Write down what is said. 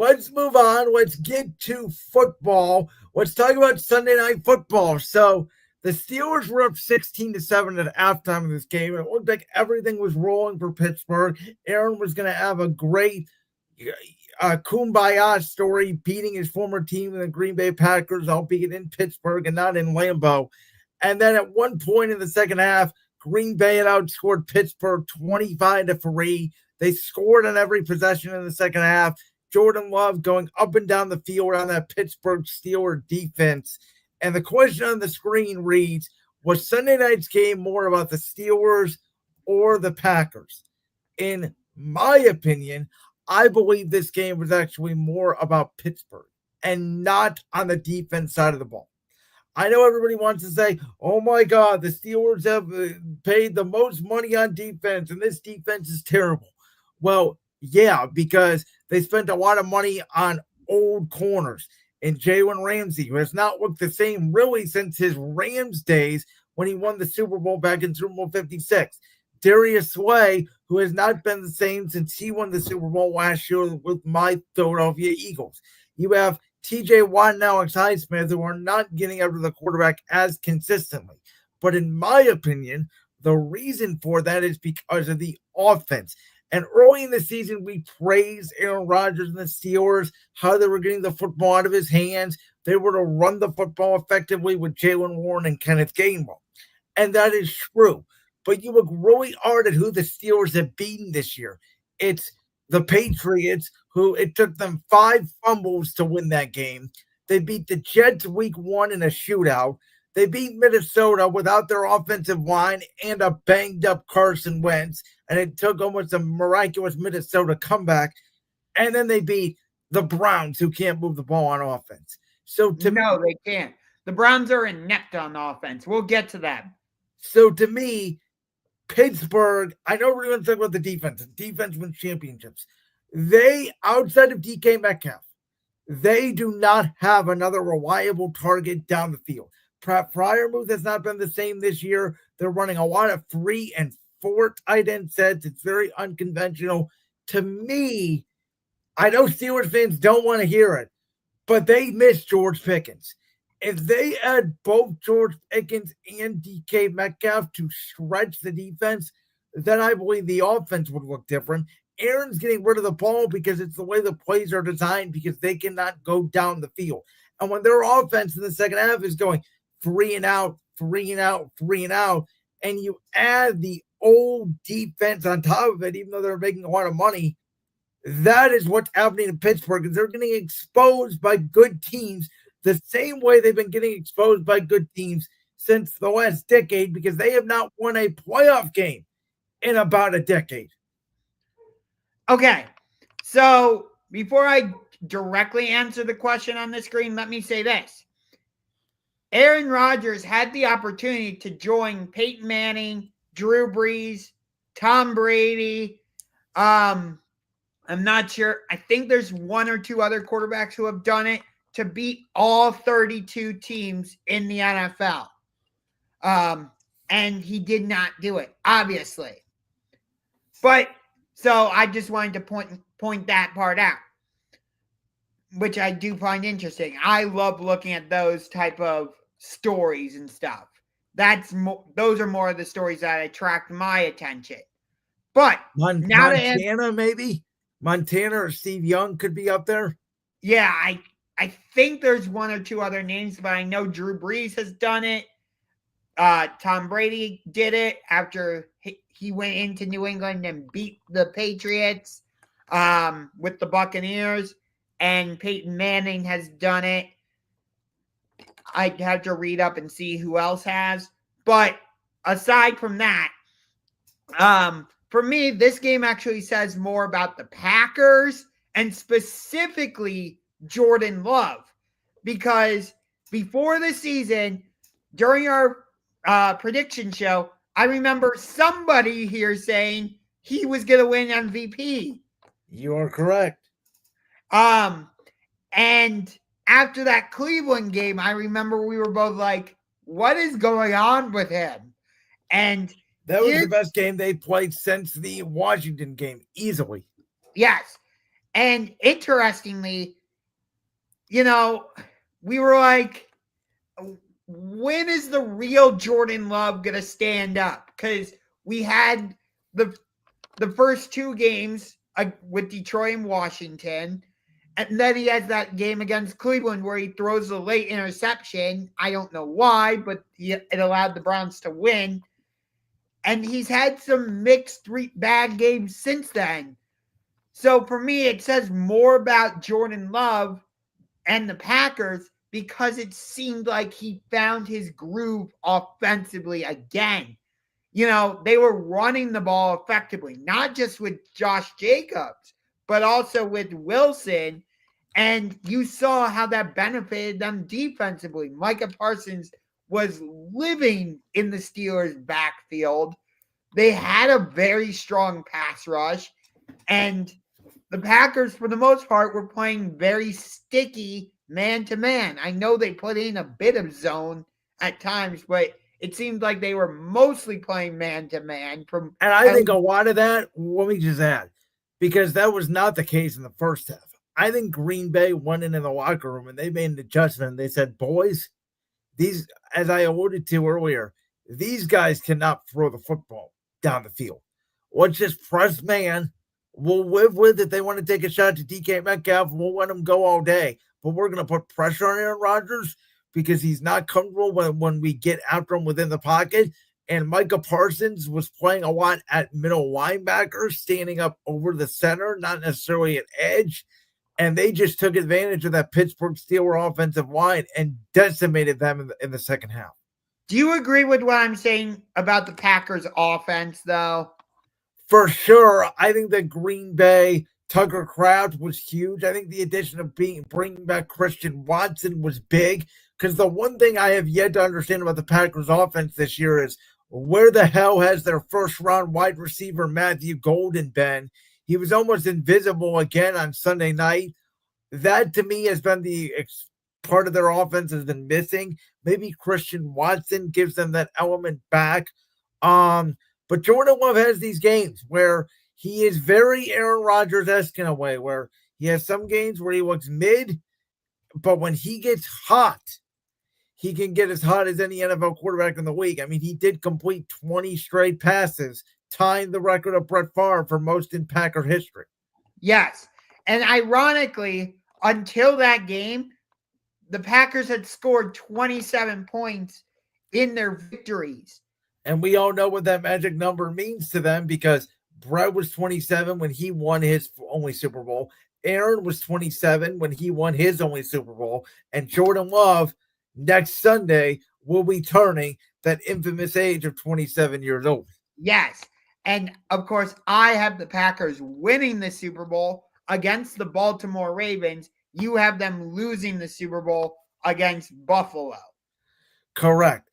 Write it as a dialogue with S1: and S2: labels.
S1: let's move on. Let's get to football. Let's talk about Sunday Night Football. So the Steelers were up 16-7 at halftime of this game. It looked like everything was rolling for Pittsburgh. Aaron was going to have a great kumbaya story, beating his former team, the Green Bay Packers, albeit in Pittsburgh and not in Lambeau. And then at one point in the second half, Green Bay had outscored Pittsburgh 25-3. They scored on every possession in the second half. Jordan Love going up and down the field on that Pittsburgh Steelers defense. And the question on the screen reads, was Sunday night's game more about the Steelers or the Packers? In my opinion, I believe this game was actually more about Pittsburgh and not on the defense side of the ball. I know everybody wants to say, oh my God, the Steelers have paid the most money on defense and this defense is terrible. Well, yeah, because they spent a lot of money on old corners. And Jalen Ramsey, who has not looked the same really since his Rams days when he won the Super Bowl back in Super Bowl 56. Darius Slay, who has not been the same since he won the Super Bowl last year with my Philadelphia Eagles. You have TJ Watt and Alex Highsmith, who are not getting after the quarterback as consistently. But in my opinion, the reason for that is because of the offense. And early in the season, we praised Aaron Rodgers and the Steelers, how they were getting the football out of his hands. They were to run the football effectively with Jaylen Warren and Kenneth Gainwell. And that is true. But you look really hard at who the Steelers have beaten this year. It's the Patriots, who it took them 5 fumbles to win that game. They beat the Jets week 1 in a shootout. They beat Minnesota without their offensive line and a banged-up Carson Wentz, and it took almost a miraculous Minnesota comeback. And then they beat the Browns, who can't move the ball on offense. So
S2: they can't. The Browns are inept on offense. We'll get to that.
S1: So to me, Pittsburgh, I know we're going to talk about the defense. The defense wins championships. They, outside of DK Metcalf, they do not have another reliable target down the field. Pratt Freiermuth has not been the same this year. They're running a lot of 3 and 4 tight end sets. It's very unconventional. To me, I know Steelers fans don't want to hear it, but they miss George Pickens. If they add both George Pickens and DK Metcalf to stretch the defense, then I believe the offense would look different. Aaron's getting rid of the ball because it's the way the plays are designed, because they cannot go down the field. And when their offense in the second half is going 3 and out, 3 and out, 3 and out, and you add the old defense on top of it, even though they're making a lot of money, that is what's happening in Pittsburgh, because they're getting exposed by good teams the same way they've been getting exposed by good teams since the last decade, because they have not won a playoff game in about a decade.
S2: Okay, so before I directly answer the question on the screen, let me say this. Aaron Rodgers had the opportunity to join Peyton Manning, Drew Brees, Tom Brady. I'm not sure. I think there's 1 or 2 other quarterbacks who have done it, to beat all 32 teams in the NFL. And he did not do it, obviously. But so I just wanted to point that part out, which I do find interesting. I love looking at those type of stories and stuff. Those are more of the stories that attract my attention. But
S1: Montana, maybe Montana or Steve Young could be up there.
S2: Yeah, I think there's 1 or 2 other names, but I know Drew Brees has done it. Tom Brady did it after he went into New England and beat the Patriots with the Buccaneers, and Peyton Manning has done it. I'd have to read up and see who else has. But aside from that, for me, this game actually says more about the Packers and specifically Jordan Love, because before the season, during our prediction show, I remember somebody here saying he was going to win MVP.
S1: You are correct.
S2: And after that Cleveland game, I remember we were both like, what is going on with him? And
S1: that was the best game they played since the Washington game, easily.
S2: Yes. And interestingly, we were like, when is the real Jordan Love going to stand up? Because we had the first two games with Detroit and Washington, and then he has that game against Cleveland where he throws a late interception. I don't know why, but it allowed the Browns to win. And he's had some mixed bad games since then. So for me, it says more about Jordan Love and the Packers because it seemed like he found his groove offensively again. They were running the ball effectively, not just with Josh Jacobs, but also with Wilson. And you saw how that benefited them defensively. Micah Parsons was living in the Steelers' backfield. They had a very strong pass rush. And the Packers, for the most part, were playing very sticky man-to-man. I know they put in a bit of zone at times, but it seemed like they were mostly playing man-to-man.
S1: And I think a lot of that, let me just add, because that was not the case in the first half. I think Green Bay went into the locker room and they made an adjustment. They said, boys, these, as I alluded to earlier, these guys cannot throw the football down the field. Let's just press man. We'll live with it. They want to take a shot to DK Metcalf. We'll let him go all day. But we're going to put pressure on Aaron Rodgers because he's not comfortable when we get after him within the pocket. And Micah Parsons was playing a lot at middle linebacker, standing up over the center, not necessarily an edge. And they just took advantage of that Pittsburgh Steelers offensive line and decimated them in the second half.
S2: Do you agree with what I'm saying about the Packers offense, though?
S1: For sure. I think that Green Bay, Tucker Kraft was huge. I think the addition of bringing back Christian Watson was big, because the one thing I have yet to understand about the Packers offense this year is where the hell has their first-round wide receiver Matthew Golden been? He was almost invisible again on Sunday night. That, to me, has been the part of their offense has been missing. Maybe Christian Watson gives them that element back. But Jordan Love has these games where he is very Aaron Rodgers-esque in a way, where he has some games where he looks mid, but when he gets hot, he can get as hot as any NFL quarterback in the league. I mean, he did complete 20 straight passes, tying the record of Brett Favre for most in Packer history.
S2: Yes. And ironically, until that game, the Packers had scored 27 points in their victories.
S1: And we all know what that magic number means to them, because Brett was 27 when he won his only Super Bowl. Aaron was 27 when he won his only Super Bowl. And Jordan Love next Sunday will be turning that infamous age of 27 years old.
S2: Yes. And of course, I have the Packers winning the Super Bowl against the Baltimore Ravens. You have them losing the Super Bowl against Buffalo.
S1: Correct.